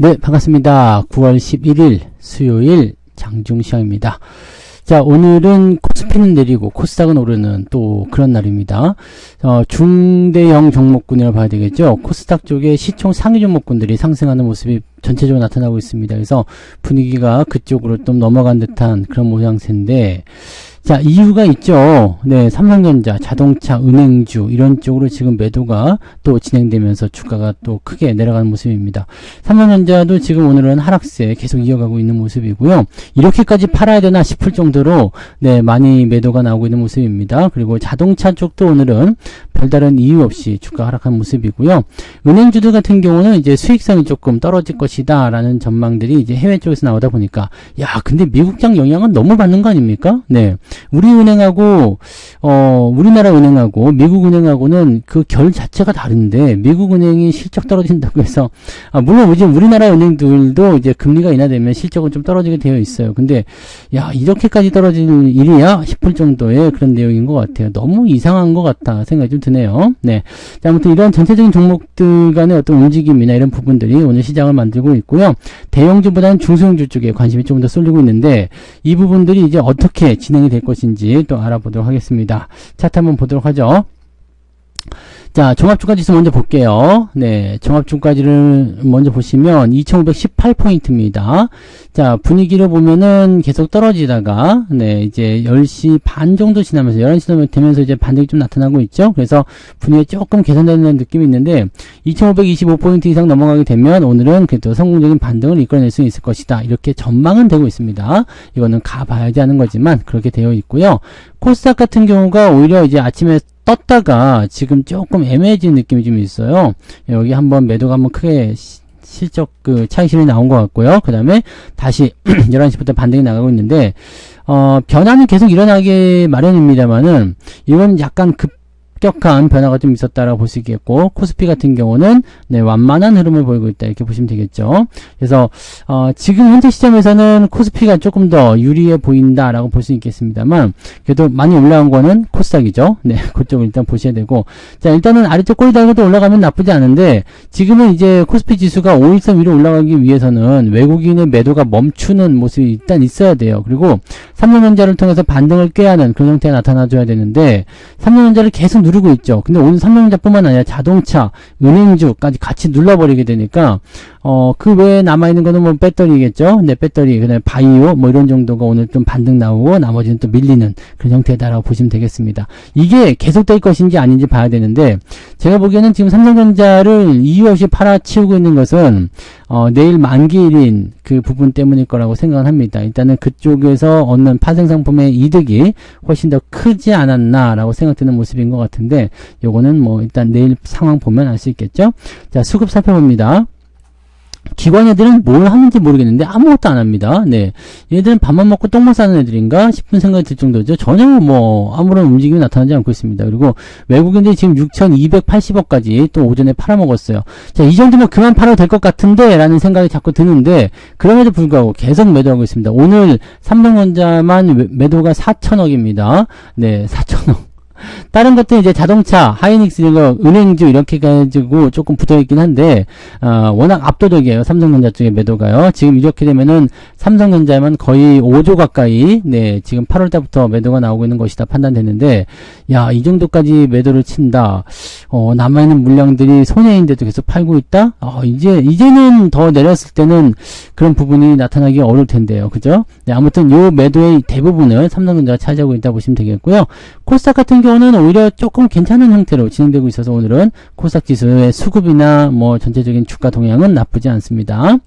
네, 반갑습니다. 9월 11일 수요일 장중시황입니다. 자, 오늘은 코스피는 내리고 코스닥은 오르는 또 그런 날입니다. 중대형 종목군이라고 봐야 되겠죠. 코스닥 쪽에 시총 상위 종목군들이 상승하는 모습이 전체적으로 나타나고 있습니다. 그래서 분위기가 그쪽으로 좀 넘어간 듯한 그런 모양새인데, 자, 이유가 있죠. 네, 삼성전자, 자동차, 은행주 이런 쪽으로 지금 매도가 또 진행되면서 주가가 또 크게 내려가는 모습입니다. 삼성전자도 지금 오늘은 하락세 계속 이어가고 있는 모습이고요. 이렇게까지 팔아야 되나 싶을 정도로 네, 많이 매도가 나오고 있는 모습입니다. 그리고 자동차 쪽도 오늘은 별다른 이유 없이 주가 하락한 모습이고요. 은행주들 같은 경우는 이제 수익성이 조금 떨어질 것이다라는 전망들이 이제 해외 쪽에서 나오다 보니까, 야, 근데 미국장 영향은 너무 받는 거 아닙니까? 네. 우리은행하고 우리나라 은행하고 미국 은행하고는 그 결 자체가 다른데, 미국 은행이 실적 떨어진다고 해서 물론 이제 우리나라 은행들도 이제 금리가 인하되면 실적은 좀 떨어지게 되어 있어요. 근데 야, 이렇게까지 떨어질 일이야 싶을 정도의 그런 내용인 것 같아요. 너무 이상한 것 같다 생각이 좀 드네요. 네. 자, 아무튼 이런 전체적인 종목들 간의 어떤 움직임이나 이런 부분들이 오늘 시장을 만들고 있고요. 대형주보다는 중소형주 쪽에 관심이 좀 더 쏠리고 있는데, 이 부분들이 이제 어떻게 진행이 될 것인지 또 알아보도록 하겠습니다. 차트 한번 보도록 하죠. 자, 종합주가지수 먼저 볼게요. 네, 종합주가지를 먼저 보시면 2518포인트입니다. 자, 분위기를 보면은 계속 떨어지다가 네, 이제 10시 반 정도 지나면서 11시 되면서 이제 반등이 좀 나타나고 있죠. 그래서 분위기가 조금 개선되는 느낌이 있는데, 2525포인트 이상 넘어가게 되면 오늘은 그래도 성공적인 반등을 이끌어낼 수 있을 것이다. 이렇게 전망은 되고 있습니다. 이거는 가봐야지 하는 거지만 그렇게 되어 있고요. 코스닥 같은 경우가 오히려 이제 아침에 떴다가 지금 조금 애매해진 느낌이 좀 있어요. 여기 한번 매도가 한번 크게 실적 그 차익실이 나온 것 같고요. 그 다음에 다시 11시부터 반등이 나가고 있는데, 변화는 계속 일어나기 마련입니다만은, 이건 약간 급격한 변화가 좀 있었다라고 볼 수 있겠고, 코스피 같은 경우는 네, 완만한 흐름을 보이고 있다 이렇게 보시면 되겠죠. 그래서 지금 현재 시점에서는 코스피가 조금 더 유리해 보인다라고 볼 수 있겠습니다만, 그래도 많이 올라온 거는 코스닥이죠. 네, 그쪽을 일단 보셔야 되고, 자, 일단은 아래쪽 꼬리 달고도 올라가면 나쁘지 않은데, 지금은 이제 코스피 지수가 5일선 위로 올라가기 위해서는 외국인의 매도가 멈추는 모습이 일단 있어야 돼요. 그리고 삼성전자를 통해서 반등을 꾀하는 그런 형태가 나타나줘야 되는데, 삼성전자를 계속 누르고 있죠. 근데 오늘 삼성전자뿐만 아니라 자동차, 은행주까지 같이 눌러버리게 되니까 그 외에 남아있는 거는 뭐 배터리겠죠. 네, 배터리, 그다음에 바이오 뭐 이런 정도가 오늘 좀 반등 나오고, 나머지는 또 밀리는 그런 형태다라고 보시면 되겠습니다. 이게 계속될 것인지 아닌지 봐야 되는데, 제가 보기에는 지금 삼성전자를 이유 없이 팔아치우고 있는 것은 내일 만기일인 그 부분 때문일 거라고 생각을 합니다. 일단은 그쪽에서 얻는 파생상품의 이득이 훨씬 더 크지 않았나라고 생각되는 모습인 것 같은데, 요거는 뭐 일단 내일 상황 보면 알 수 있겠죠. 자, 수급 살펴봅니다. 기관 애들은 뭘 하는지 모르겠는데 아무것도 안 합니다. 네, 얘들은 밥만 먹고 똥만 싸는 애들인가 싶은 생각이 들 정도죠. 전혀 뭐 아무런 움직임이 나타나지 않고 있습니다. 그리고 외국인들이 지금 6,280억까지 또 오전에 팔아먹었어요. 자, 이 정도면 그만 팔아도 될 것 같은데 라는 생각이 자꾸 드는데, 그럼에도 불구하고 계속 매도하고 있습니다. 오늘 삼성전자만 매도가 4천억입니다. 네, 4천억. 다른 것들 이제 자동차, 하이닉스 이런 거, 은행주 이렇게 가지고 조금 붙어있긴 한데, 워낙 압도적이에요. 삼성전자 쪽의 매도가요. 지금 이렇게 되면은 삼성전자만 거의 5조 가까이, 네, 지금 8월달부터 매도가 나오고 있는 것이다 판단되는데, 야, 이 정도까지 매도를 친다. 남아있는 물량들이 손해인데도 계속 팔고 있다? 이제는 더 내렸을 때는 그런 부분이 나타나기 어려울 텐데요. 그죠? 네, 아무튼 요 매도의 대부분을 삼성전자가 차지하고 있다 보시면 되겠고요. 코스닥 같은 경우는 오히려 조금 괜찮은 형태로 진행되고 있어서 오늘은 코스닥 지수의 수급이나 뭐 전체적인 주가 동향은 나쁘지 않습니다.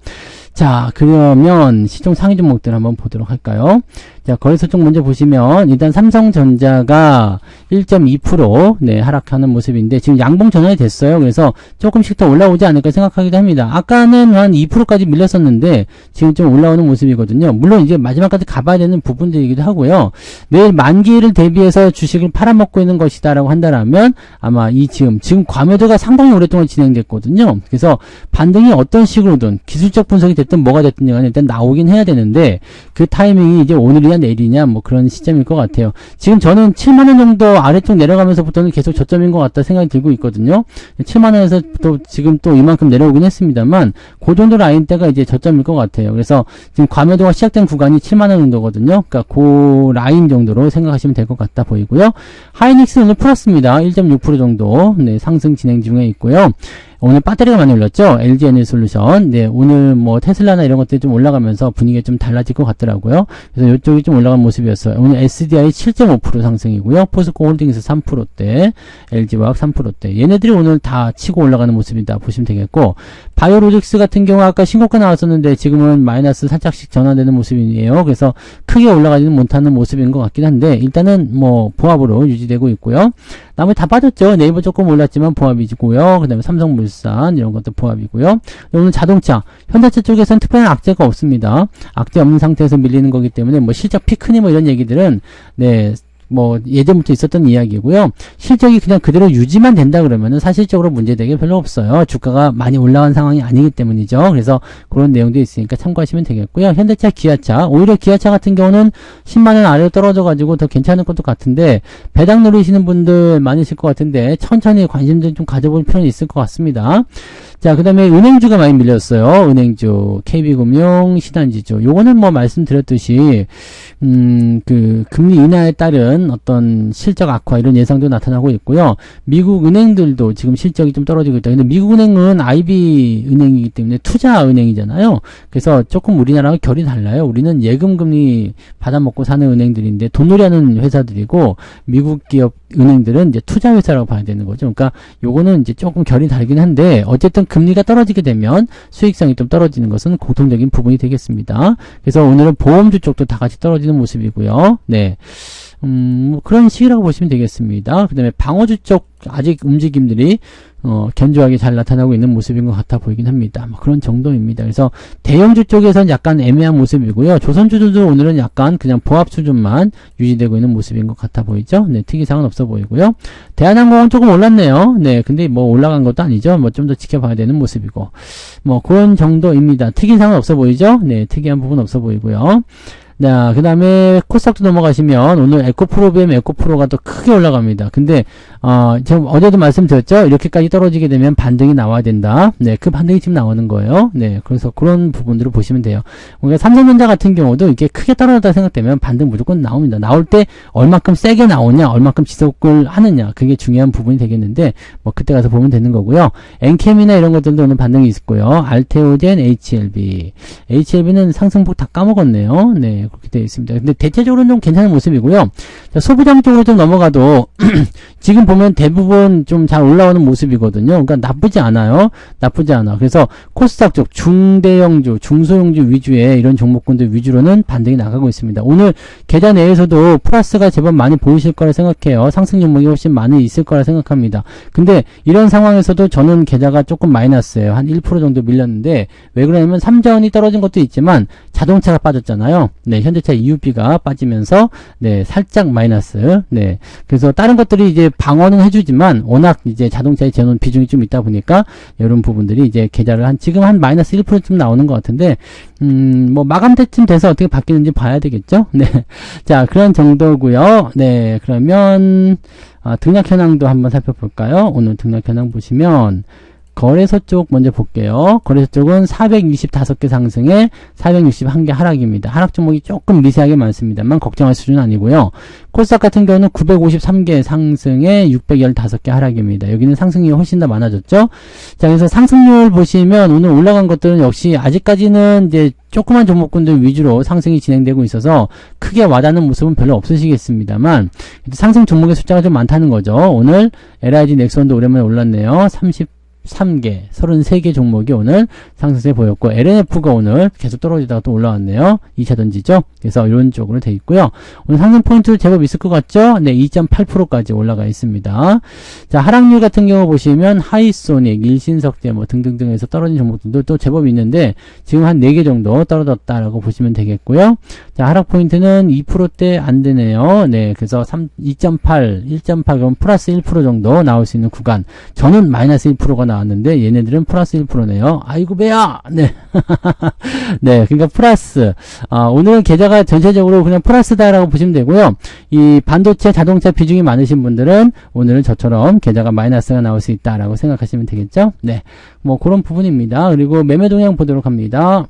자, 그러면 시총 상위 종목들 한번 보도록 할까요? 자, 거래소 쪽 먼저 보시면 일단 삼성전자가 1.2% 네, 하락하는 모습인데, 지금 양봉 전환이 됐어요. 그래서 조금씩 더 올라오지 않을까 생각하기도 합니다. 아까는 한 2%까지 밀렸었는데 지금 좀 올라오는 모습이거든요. 물론 이제 마지막까지 가봐야 되는 부분들이기도 하고요. 내일 만기를 대비해서 주식을 팔아먹고 있는 것이다라고 한다라면 아마 지금 과매도가 상당히 오랫동안 진행됐거든요. 그래서 반등이 어떤 식으로든 기술적 분석이 됐든 됐든 뭐가 됐든 간에 일단 나오긴 해야 되는데 그 타이밍이 이제 오늘이냐 내일이냐 뭐 그런 시점일 것 같아요. 지금 저는 7만원 정도 아래쪽 내려가면서부터는 계속 저점인 것 같다 생각이 들고 있거든요. 7만원에서 또 지금 또 이만큼 내려오긴 했습니다만 그 정도 라인대가 이제 저점일 것 같아요. 그래서 지금 과매도가 시작된 구간이 7만원 정도거든요. 그러니까 그 라인 정도로 생각하시면 될 것 같다 보이고요. 하이닉스 오늘 플러스입니다. 1.6% 정도 네, 상승 진행 중에 있고요. 오늘 배터리가 많이 올랐죠? LG 에너지솔루션. 네, 오늘 뭐 테슬라나 이런 것들이 좀 올라가면서 분위기가 좀 달라질 것 같더라고요. 그래서 이쪽이 좀 올라간 모습이었어요. 오늘 SDI 7.5% 상승이고요. 포스코 홀딩스 3%대, LG화학 3%대. 얘네들이 오늘 다 치고 올라가는 모습이다 보시면 되겠고, 바이오로직스 같은 경우 아까 신고가 나왔었는데 지금은 마이너스 살짝씩 전환되는 모습이에요. 그래서 크게 올라가지는 못하는 모습인 것 같긴 한데 일단은 뭐 보합으로 유지되고 있고요. 나머지 다 빠졌죠. 네이버 조금 올랐지만 보합이고요. 그 다음에 삼성물산 이런 것도 보합이고요. 오늘 자동차, 현대차 쪽에서는 특별한 악재가 없습니다. 악재 없는 상태에서 밀리는 거기 때문에 뭐 실적 피크니 뭐 이런 얘기들은 네. 뭐 예전부터 있었던 이야기고요. 실적이 그냥 그대로 유지만 된다 그러면은 사실적으로 문제되기 별로 없어요. 주가가 많이 올라간 상황이 아니기 때문이죠. 그래서 그런 내용도 있으니까 참고하시면 되겠고요. 현대차, 기아차, 오히려 기아차 같은 경우는 10만원 아래로 떨어져 가지고 더 괜찮을 것도 같은데 배당 노리시는 분들 많으실 것 같은데 천천히 관심 좀 가져볼 필요는 있을 것 같습니다. 자, 그 다음에 은행주가 많이 밀렸어요. 은행주, KB금융, 신한지주. 요거는 뭐 말씀드렸듯이 그 금리 인하에 따른 어떤 실적 악화 이런 예상도 나타나고 있고요. 미국 은행들도 지금 실적이 좀 떨어지고 있다. 근데 미국 은행은 IB 은행이기 때문에 투자 은행이잖아요. 그래서 조금 우리나라와 결이 달라요. 우리는 예금 금리 받아먹고 사는 은행들인데 돈놀이 하는 회사들이고 미국 기업 은행들은 이제 투자 회사라고 봐야 되는 거죠. 그러니까 요거는 이제 조금 결이 다르긴 한데 어쨌든 금리가 떨어지게 되면 수익성이 좀 떨어지는 것은 공통적인 부분이 되겠습니다. 그래서 오늘은 보험주 쪽도 다 같이 떨어지는 모습이고요. 네. 뭐 그런 식이라고 보시면 되겠습니다. 그 다음에 방어주 쪽 아직 움직임들이 견조하게 잘 나타나고 있는 모습인 것 같아 보이긴 합니다. 뭐 그런 정도입니다. 그래서 대형주 쪽에서는 약간 애매한 모습이고요. 조선주들도 오늘은 약간 그냥 보합 수준만 유지되고 있는 모습인 것 같아 보이죠. 네, 특이사항은 없어 보이고요. 대한항공은 조금 올랐네요. 네, 근데 뭐 올라간 것도 아니죠. 뭐 좀 더 지켜봐야 되는 모습이고 뭐 그런 정도입니다. 특이사항은 없어 보이죠. 네, 특이한 부분 없어 보이고요. 자, 그 다음에 코스닥도 넘어가시면 오늘 에코프로 비하면 에코프로가 또 크게 올라갑니다. 근데 제가 어제도 말씀드렸죠. 이렇게까지 떨어지게 되면 반등이 나와야 된다. 네, 그 반등이 지금 나오는 거예요. 네, 그래서 그런 부분들을 보시면 돼요. 그러니까 삼성전자 같은 경우도 이렇게 크게 떨어졌다 생각되면 반등 무조건 나옵니다. 나올 때 얼마큼 세게 나오냐, 얼마큼 지속을 하느냐, 그게 중요한 부분이 되겠는데 뭐 그때 가서 보면 되는 거고요. 엔캠이나 이런 것들도 오늘 반등이 있고요. 알테오젠, HLB는 상승폭 다 까먹었네요. 네. 그렇게 되어 있습니다. 근데 대체적으로는 좀 괜찮은 모습이고요. 자, 소부장 쪽으로 좀 넘어가도 지금 보면 대부분 좀 잘 올라오는 모습이거든요. 그러니까 나쁘지 않아요. 나쁘지 않아. 그래서 코스닥 쪽 중대형주, 중소형주 위주의 이런 종목군들 위주로는 반등이 나가고 있습니다. 오늘 계좌 내에서도 플러스가 제법 많이 보이실 거라 생각해요. 상승 종목이 훨씬 많이 있을 거라 생각합니다. 근데 이런 상황에서도 저는 계좌가 조금 마이너스예요. 한 1% 정도 밀렸는데 왜 그러냐면 삼전이 떨어진 것도 있지만 자동차가 빠졌잖아요. 네, 현대차 EUB가 빠지면서 네, 살짝 마이너스. 네. 그래서 다른 것들이 이제 방어는 해주지만 워낙 이제 자동차에 재놓은 비중이 좀 있다 보니까 이런 부분들이 이제 계좌를 지금 한 마이너스 1%쯤 나오는 것 같은데 뭐 마감 때쯤 돼서 어떻게 바뀌는지 봐야 되겠죠. 네. 자, 그런 정도고요. 네. 그러면 등락 현황도 한번 살펴볼까요? 오늘 등락 현황 보시면 거래소 쪽 먼저 볼게요. 거래소 쪽은 425개 상승에 461개 하락입니다. 하락 종목이 조금 미세하게 많습니다만 걱정할 수준은 아니고요. 코스닥 같은 경우는 953개 상승에 615개 하락입니다. 여기는 상승률이 훨씬 더 많아졌죠. 자, 그래서 상승률 보시면 오늘 올라간 것들은 역시 아직까지는 이제 조그만 종목군들 위주로 상승이 진행되고 있어서 크게 와닿는 모습은 별로 없으시겠습니다만 상승 종목의 숫자가 좀 많다는 거죠. 오늘 LIG 넥슨도 오랜만에 올랐네요. 33개 종목이 오늘 상승세 보였고 LNF가 오늘 계속 떨어지다가 또 올라왔네요. 2차전지죠. 그래서 이런 쪽으로 돼 있고요. 오늘 상승 포인트 제법 있을 것 같죠? 네, 2.8%까지 올라가 있습니다. 자, 하락률 같은 경우 보시면 하이소닉, 일신석재 뭐 등등등에서 떨어진 종목들도 또 제법 있는데 지금 한 4개 정도 떨어졌다라고 보시면 되겠고요. 자, 하락 포인트는 2%대 안 되네요. 네, 그래서 1.8 그럼 플러스 1% 정도 나올 수 있는 구간. 저는 마이너스 1%가 나왔는데 얘네들은 플러스 1%네요. 아이고 배야. 네. 네, 그러니까 플러스. 오늘은 계좌가 전체적으로 그냥 플러스다라고 보시면 되고요. 이 반도체, 자동차 비중이 많으신 분들은 오늘은 저처럼 계좌가 마이너스가 나올 수 있다라고 생각하시면 되겠죠. 네, 뭐 그런 부분입니다. 그리고 매매 동향 보도록 합니다.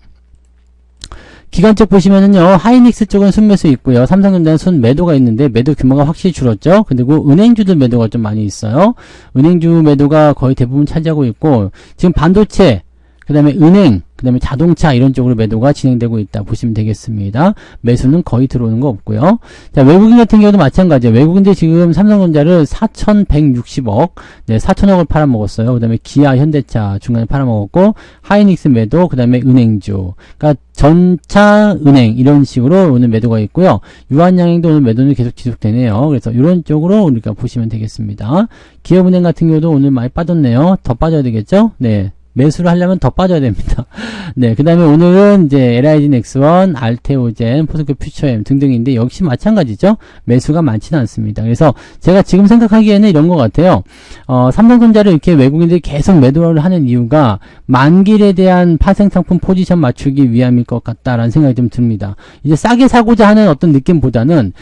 기관 쪽 보시면은요, 하이닉스 쪽은 순매수 있고요. 삼성전자는 순매도가 있는데 매도 규모가 확실히 줄었죠. 그리고 은행주도 매도가 좀 많이 있어요. 은행주 매도가 거의 대부분 차지하고 있고, 지금 반도체, 그 다음에 은행, 그 다음에 자동차 이런 쪽으로 매도가 진행되고 있다 보시면 되겠습니다. 매수는 거의 들어오는 거 없고요. 자, 외국인 같은 경우도 마찬가지예요. 외국인들 지금 삼성전자를 4,160억, 네, 4,000억을 팔아먹었어요. 그 다음에 기아, 현대차 중간에 팔아먹었고, 하이닉스 매도, 그 다음에 은행주. 그러니까 전차, 은행 이런 식으로 오늘 매도가 있고요. 유한양행도 오늘 매도는 계속 지속되네요. 그래서 이런 쪽으로 우리가 보시면 되겠습니다. 기업은행 같은 경우도 오늘 많이 빠졌네요. 더 빠져야 되겠죠? 네. 매수를 하려면 더 빠져야 됩니다. 네, 그 다음에 오늘은 이제 LIG 넥스원, 알테오젠, 포스코 퓨처엠 등등인데 역시 마찬가지죠. 매수가 많지는 않습니다. 그래서 제가 지금 생각하기에는 이런 것 같아요. 삼성전자를 이렇게 외국인들이 계속 매도를 하는 이유가 만길에 대한 파생상품 포지션 맞추기 위함일 것 같다라는 생각이 좀 듭니다. 이제 싸게 사고자 하는 어떤 느낌보다는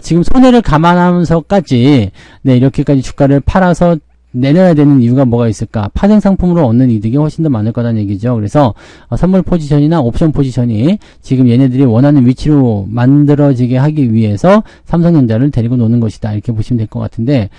지금 손해를 감안하면서까지 네, 이렇게까지 주가를 팔아서 내려야 되는 이유가 뭐가 있을까? 파생 상품으로 얻는 이득이 훨씬 더 많을 거라는 얘기죠. 그래서 선물 포지션이나 옵션 포지션이 지금 얘네들이 원하는 위치로 만들어지게 하기 위해서 삼성전자를 데리고 노는 것이다. 이렇게 보시면 될 것 같은데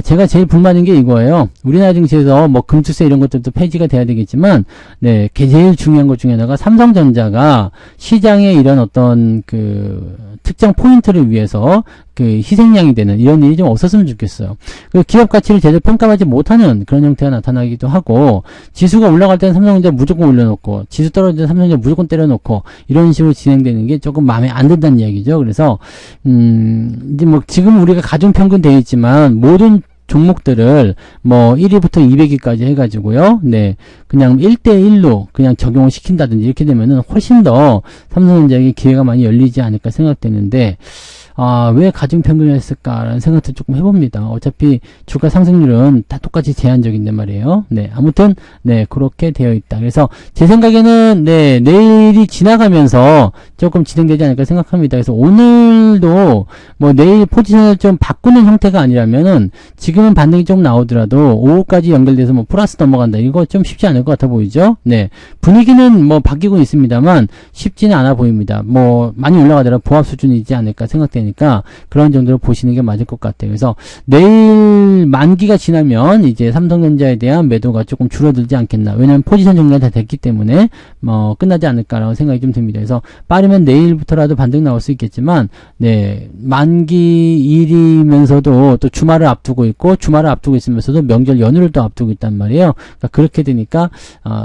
제가 제일 불만인 게 이거예요. 우리나라 증시에서 뭐 금투세 이런 것들도 폐지가 돼야 되겠지만 네, 제일 중요한 것 중에 하나가 삼성전자가 시장에 이런 어떤 그 특정 포인트를 위해서 그 희생양이 되는 이런 일이 좀 없었으면 좋겠어요. 그 기업 가치를 제대로 평가하지 못하는 그런 형태가 나타나기도 하고, 지수가 올라갈 때는 삼성전자 무조건 올려놓고 지수 떨어질 때는 삼성전자 무조건 때려놓고 이런 식으로 진행되는 게 조금 마음에 안 든다는 이야기죠. 그래서 이제 뭐 지금 우리가 가중평균 되어 있지만 모든 종목들을 뭐 1위부터 200위까지 해가지고요. 네, 그냥 1대1로 그냥 적용을 시킨다든지 이렇게 되면은 훨씬 더 삼성전자에게 기회가 많이 열리지 않을까 생각되는데, 왜 가중평균을 했을까라는 생각도 조금 해봅니다. 어차피 주가 상승률은 다 똑같이 제한적인데 말이에요. 네, 아무튼, 네, 그렇게 되어 있다. 그래서 제 생각에는, 네, 내일이 지나가면서 조금 진행되지 않을까 생각합니다. 그래서 오늘도 뭐 내일 포지션을 좀 바꾸는 형태가 아니라면은 지금은 반등이 좀 나오더라도 오후까지 연결돼서 뭐 플러스 넘어간다. 이거 좀 쉽지 않을 것 같아 보이죠? 네, 분위기는 뭐 바뀌고 있습니다만 쉽지는 않아 보입니다. 뭐 많이 올라가더라도 보합 수준이지 않을까 생각되니까 그런 정도로 보시는 게 맞을 것 같아요. 그래서 내일 만기가 지나면 이제 삼성전자에 대한 매도가 조금 줄어들지 않겠나. 왜냐하면 포지션 정리가 다 됐기 때문에 뭐 끝나지 않을까라고 생각이 좀 듭니다. 그래서 빠르면 내일부터라도 반등 나올 수 있겠지만, 네, 만기일이면서도 또 주말을 앞두고 있고, 주말을 앞두고 있으면서도 명절 연휴를 또 앞두고 있단 말이에요. 그러니까 그렇게 되니까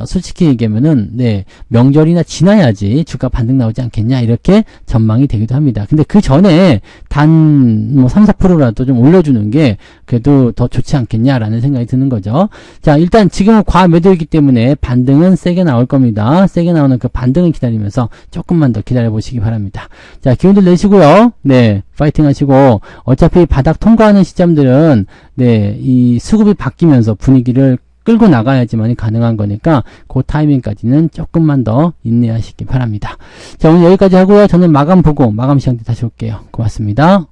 솔직히 얘기하면은 네, 명절이나 지나야지 주가 반등 나오지 않겠냐 이렇게 전망이 되기도 합니다. 근데 그 전에 단 뭐 3, 4%라도 좀 올려주는 게 그래도 더 좋지 않겠냐라는 생각이 드는 거죠. 자, 일단 지금은 과매도이기 때문에 반등은 세게 나올 겁니다. 세게 나오는 그 반등을 기다리면서 조금만 더 기다려 보시기 바랍니다. 자, 기운들 내시고요. 네, 파이팅 하시고, 어차피 바닥 통과하는 시점들은 네, 이 수급이 바뀌면서 분위기를 끌고 나가야지만이 가능한 거니까 그 타이밍까지는 조금만 더 인내하시기 바랍니다. 자, 오늘 여기까지 하고요. 저는 마감 보고 마감 시간 때 다시 올게요. 고맙습니다.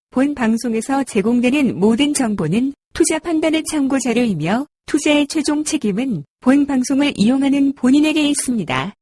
본 방송에서 제공되는 모든 정보는 투자 판단의 참고 자료이며 투자의 최종 책임은 본 방송을 이용하는 본인에게 있습니다.